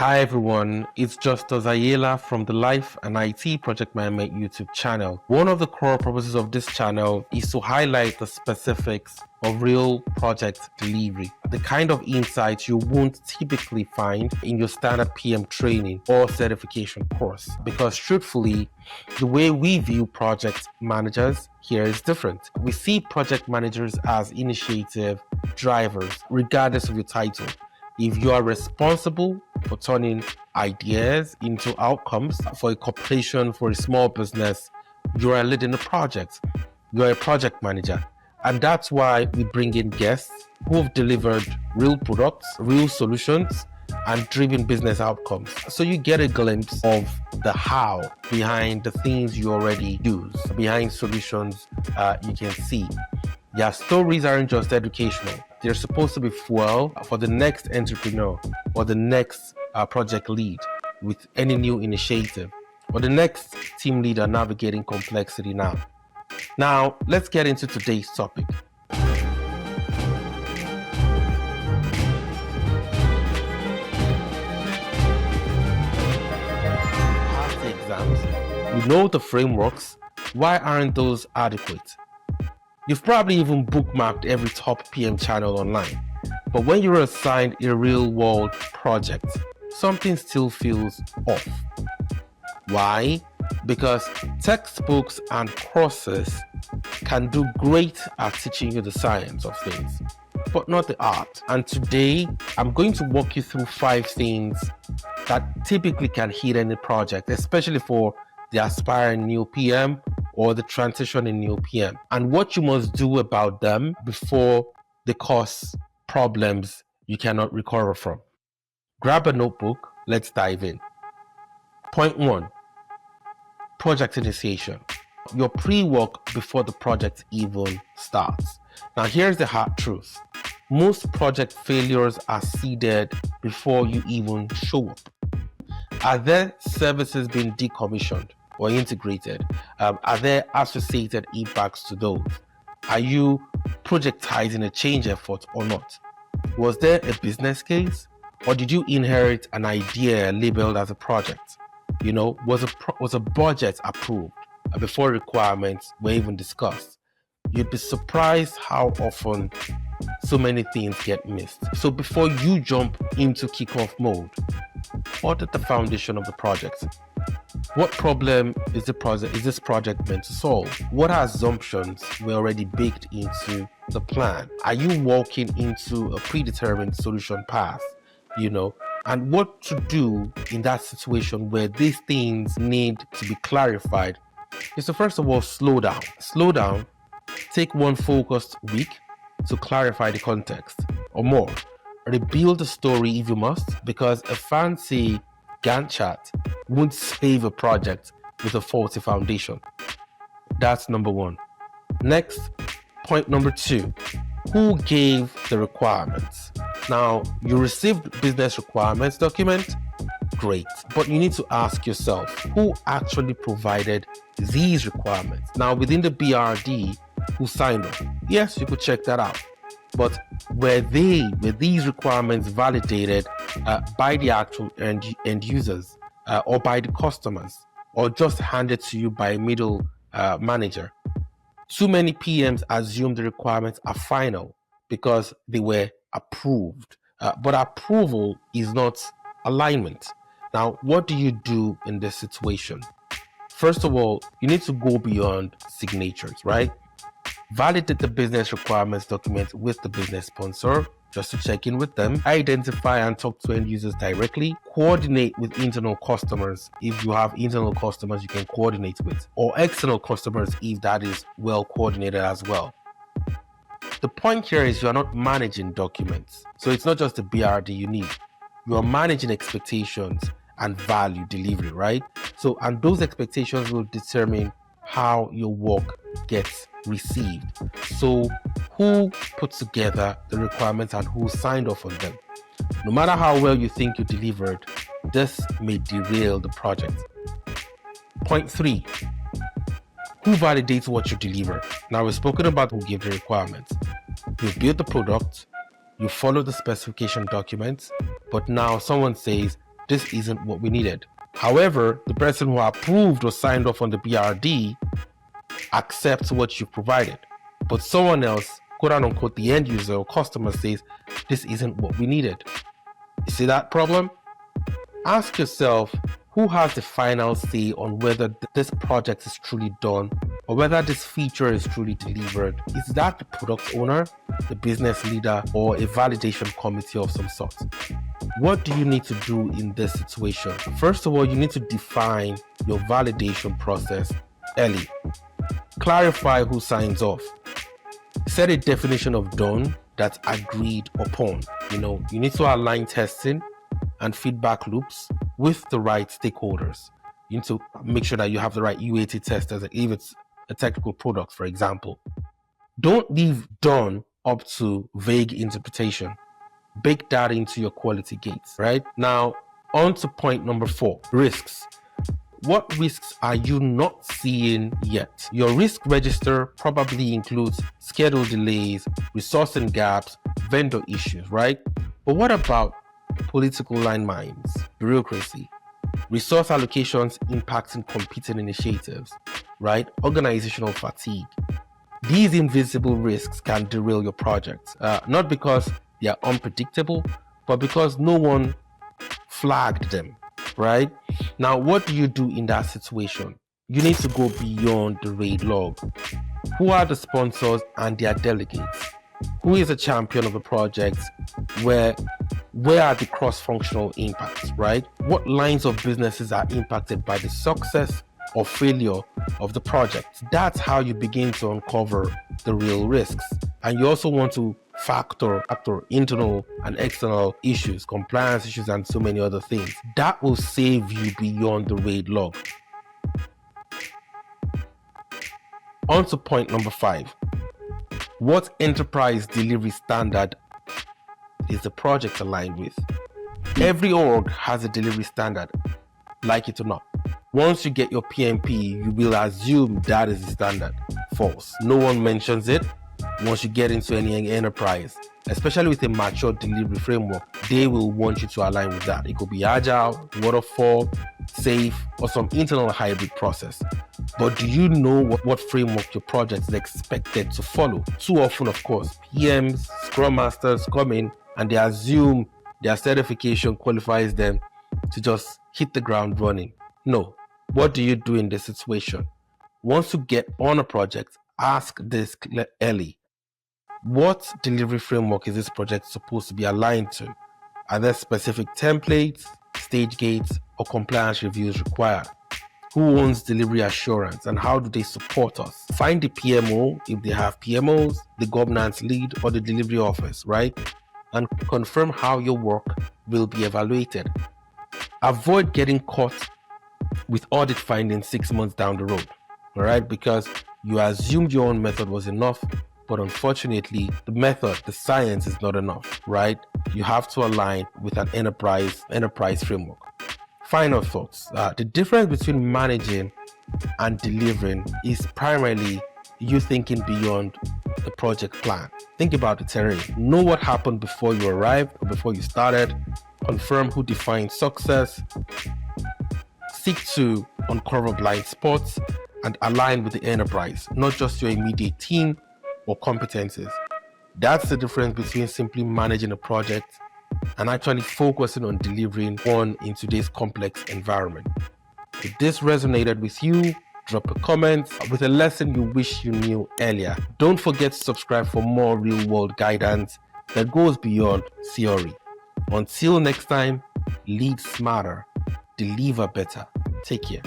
Hi everyone, it's Justus from the Life and IT Project Management YouTube channel. One of the core purposes of this channel is to highlight the specifics of real project delivery, the kind of insights you won't typically find in your standard PM training or certification course. Because truthfully, the way we view project managers here is different. We see project managers as initiative drivers, regardless of your title. If you are responsible for turning ideas into outcomes for a corporation, for a small business, you are leading a project. You are a project manager. And that's why we bring in guests who have delivered real products, real solutions, and driven business outcomes. So you get a glimpse of the how behind the things you already use, behind solutions you can see. Their stories aren't just educational. They're supposed to be fuel for the next entrepreneur or the next project lead with any new initiative or the next team leader navigating complexity now. Now, let's get into today's topic. Past the exams, you know the frameworks. Why aren't those adequate? You've probably even bookmarked every top PM channel online, but when you're assigned a real-world project, something still feels off. Why? Because textbooks and courses can do great at teaching you the science of things, but not the art. And today, I'm going to walk you through 5 things that typically can hit any project, especially for the aspiring new PM or the transitioning new PM, and what you must do about them before they cause problems you cannot recover from. Grab a notebook, let's dive in. Point 1, project initiation. Your pre-work before the project even starts. Now here's the hard truth. Most project failures are seeded before you even show up. Are there services being decommissioned or integrated? Are there associated impacts to those? Are you projectizing a change effort or not? Was there a business case, or did you inherit an idea labeled as a project? Was a budget approved before requirements were even discussed? You'd be surprised how often so many things get missed. So before you jump into kickoff mode, audit the foundation of the project. What problem is this project meant to solve? What assumptions were already baked into the plan? Are you walking into a predetermined solution path? And what to do in that situation where these things need to be clarified is to first of all slow down, take one focused week to clarify the context or more. Rebuild the story if you must, because a fancy Gantt chart won't save a project with a faulty foundation. That's number 1. Next, point number 2, who gave the requirements? Now, you received business requirements document, great, but you need to ask yourself, who actually provided these requirements? Now, within the BRD, who signed up? Yes, you could check that out. But were these requirements validated by the actual end users or by the customers, or just handed to you by a middle manager? Too many PMs assume the requirements are final because they were approved, but approval is not alignment. Now, what do you do in this situation? First of all, you need to go beyond signatures, right? Validate the business requirements document with the business sponsor just to check in with them. Identify and talk to end users directly. Coordinate with internal customers if you have internal customers you can coordinate with, or external customers if that is well coordinated as well. The point here is you are not managing documents. So it's not just the BRD you need. You are managing expectations and value delivery, right? So, and those expectations will determine how your work gets received. So who put together the requirements and who signed off on them? No matter how well you think you delivered, this may derail the project. Point 3, who validates what you deliver? Now, we've spoken about who gave the requirements. You've built the product, you follow the specification documents, but now someone says, this isn't what we needed. However, the person who approved or signed off on the BRD accepts what you've provided. But someone else, quote unquote, the end user or customer says, this isn't what we needed. You see that problem? Ask yourself, who has the final say on whether this project is truly done or whether this feature is truly delivered? Is that the product owner, the business leader, or a validation committee of some sort? What do you need to do in this situation? First of all, you need to define your validation process early. Clarify who signs off. Set a definition of done that's agreed upon. You need to align testing and feedback loops with the right stakeholders. You need to make sure that you have the right UAT testers, if it's a technical product, for example. Don't leave done up to vague interpretation. Bake that into your quality gates, right? Now, on to point number 4, risks. What risks are you not seeing yet? Your risk register probably includes schedule delays, resourcing gaps, vendor issues, right? But what about political landmines, bureaucracy, resource allocations impacting competing initiatives, right? Organizational fatigue. These invisible risks can derail your project, not because they are unpredictable, but because no one flagged them, right? Now, what do you do in that situation? You need to go beyond the RAID log. Who are the sponsors and their delegates? Who is a champion of a project? Where are the cross-functional impacts, right? What lines of businesses are impacted by the success or failure of the project? That's how you begin to uncover the real risks. And you also want to factor internal and external issues, compliance issues, and so many other things. That will save you beyond the RAID log. On to point number 5. What enterprise delivery standard is the project aligned with? Every org has a delivery standard, like it or not. Once you get your PMP, you will assume that is the standard. False. No one mentions it. Once you get into any enterprise, especially with a mature delivery framework, they will want you to align with that. It could be agile, waterfall, safe, or some internal hybrid process. But do you know what framework your project is expected to follow? Too often, of course, PMs, Scrum Masters come in and they assume their certification qualifies them to just hit the ground running. No. What do you do in this situation? Once you get on a project, ask this early. What delivery framework is this project supposed to be aligned to? Are there specific templates, stage gates, or compliance reviews required? Who owns delivery assurance and how do they support us? Find the PMO if they have PMOs, the governance lead, or the delivery office, right? And confirm how your work will be evaluated. Avoid getting caught with audit findings 6 months down the road, all right? Because you assumed your own method was enough, but unfortunately, the method, the science is not enough, right? You have to align with an enterprise framework. Final thoughts. The difference between managing and delivering is primarily you thinking beyond the project plan. Think about the terrain. Know what happened before you arrived or before you started. Confirm who defines success. Seek to uncover blind spots and align with the enterprise, not just your immediate team or competencies. That's the difference between simply managing a project and actually focusing on delivering one in today's complex environment. If this resonated with you, drop a comment with a lesson you wish you knew earlier. Don't forget to subscribe for more real-world guidance that goes beyond theory. Until next time, lead smarter, deliver better. Take care.